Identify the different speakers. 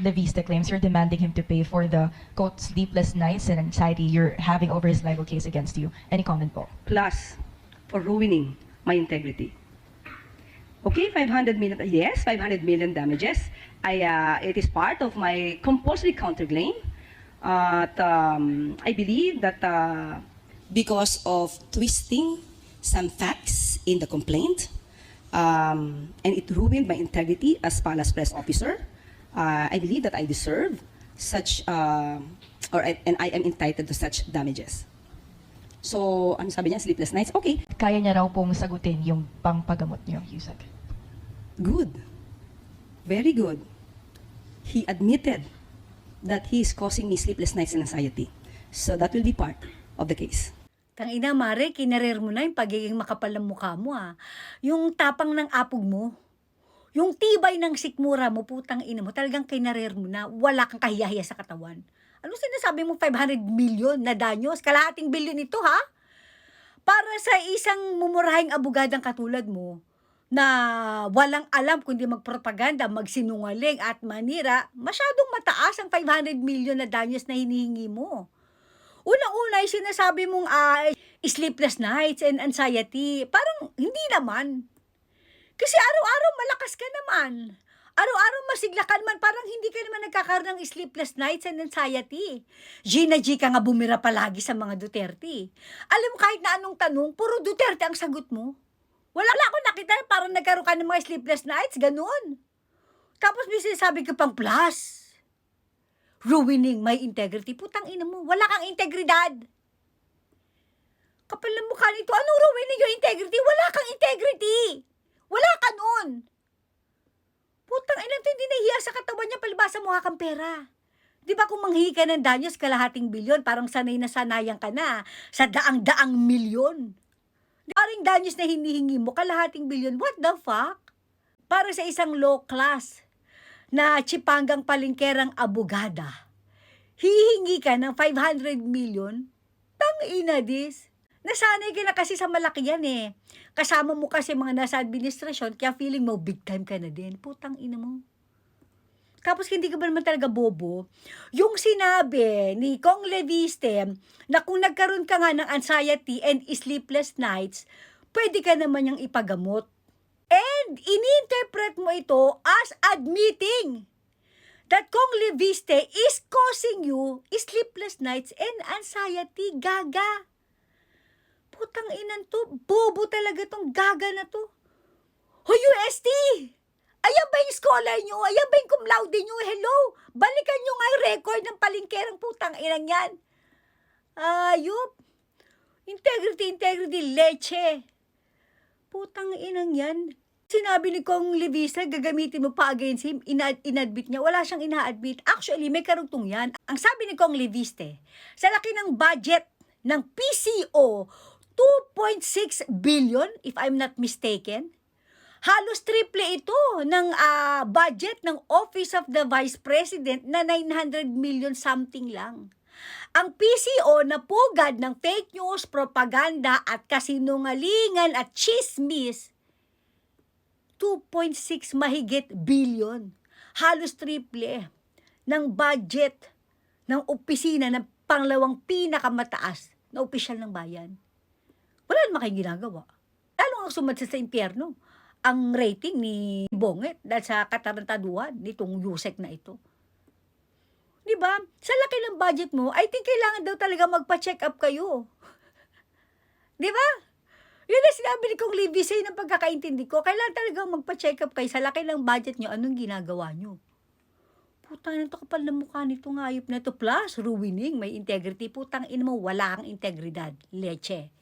Speaker 1: Leviste claims you're demanding him to pay for the, quote, sleepless nights and anxiety you're having over his libel case against you. Any comment po?
Speaker 2: Plus, for ruining my integrity. Okay, 500 million, yes, 500 million damages. It is part of my compulsory counterclaim. I believe that because of twisting some facts in the complaint, and it ruined my integrity as palace press officer, I believe that I deserve such, and I am entitled to such damages. So, ano sabi niya? Sleepless nights? Okay.
Speaker 1: Kaya niya raw pong sagutin yung pangpagamot niyo, Yusek.
Speaker 2: Good. Very good. He admitted that he is causing me sleepless nights and anxiety. So, that will be part of the case.
Speaker 3: Tangina, Mare, kinarir mo na yung pagiging makapal ng mukha mo, ha. Yung tapang ng apog mo, yung tibay ng sikmura mo, putang ina mo, talagang kinarir mo na, wala kang kahiyahiya sa katawan. Ano sinasabi mo 500 million na danyos? Kalahating bilyon ito, ha? Para sa isang mumurahing abogadang katulad mo, na walang alam kundi magpropaganda, magsinungaling at manira, masyadong mataas ang 500 million na danyos na hinihingi mo. Una-una, sinasabi mong sleepless nights and anxiety. Parang hindi naman. Kasi araw-araw malakas ka naman. Araw-araw masigla ka naman. Parang hindi ka naman nagkakaroon ng sleepless nights and anxiety. Gina G ka nga bumira palagi sa mga Duterte. Alam mo, kahit na anong tanong, puro Duterte ang sagot mo. Wala akong nakita, parang nagkaroon ka ng mga sleepless nights, ganun. Tapos may sinasabi ka pang plus. Ruining my integrity. Putang ina mo, wala kang integridad. Kapal ng mukha nito, anong ruining your integrity? Wala kang integrity. Wala ka nun. Putang ina, hindi nahiya sa katawan niya, palibasa mukha kang pera. Di ba kung manghihi ka ng danyos kalahating bilyon, parang sanay na sanayan ka na sa daang-daang milyon. Parang danyos na hinihingi mo, kalahating bilyon, what the fuck? Para sa isang low class na tsipanggang palingkerang abogada, hihingi ka ng 500 million? Tangina this. Nasanay ka na kasi sa malaki yan eh. Kasama mo kasi mga nasa administrasyon, kaya feeling mo big time ka na din. Putang ina mo. Tapos hindi ka ba naman talaga bobo? Yung sinabi ni Kong Leviste na kung nagkaroon ka nga ng anxiety and sleepless nights, pwede ka naman yung ipagamot. And ininterpret mo ito as admitting that Kong Leviste is causing you sleepless nights and anxiety. Gaga. Putang inan to. Bobo talaga tong gaga na to. Hoy, UST! Ayan ba yung scholar nyo? Ayan ba yung cum laude nyo? Hello? Balikan nyo nga yung record ng palingkerang putang inang yan. Ayup. Integrity, leche. Putang inang yan. Sinabi ni Kong Leviste, gagamitin mo pa against him, inadmit niya. Wala siyang ina-admit. Actually, may karugtong yan. Ang sabi ni Kong Leviste, sa laki ng budget ng PCO, 2.6 billion, if I'm not mistaken. Halos triple ito ng budget ng Office of the Vice President na 900 million something lang. Ang PCO na pugad ng fake news, propaganda at kasinungalingan at chismis, 2.6 mahigit billion. Halos triple ng budget ng opisina ng panglawang pinakamataas na opisyal ng bayan. Wala naman kayong ginagawa. Lalo ang sumadsa sa impyerno ang rating ni Bonget dahil sa katarantaduhan nitong Yusek na ito. Diba? Sa laki ng budget mo, I think kailangan daw talaga magpa-check up kayo. Diba? Yun ang sinabi ni Kong Leviste ng pagkakaintindi ko. Kailangan talaga magpa-check up kayo sa laki ng budget nyo. Anong ginagawa nyo? Putang ina to, kapal na mukha nito, ngayop na to. Plus, ruining, may integrity. Putang ina mo, wala kang integridad. Leche.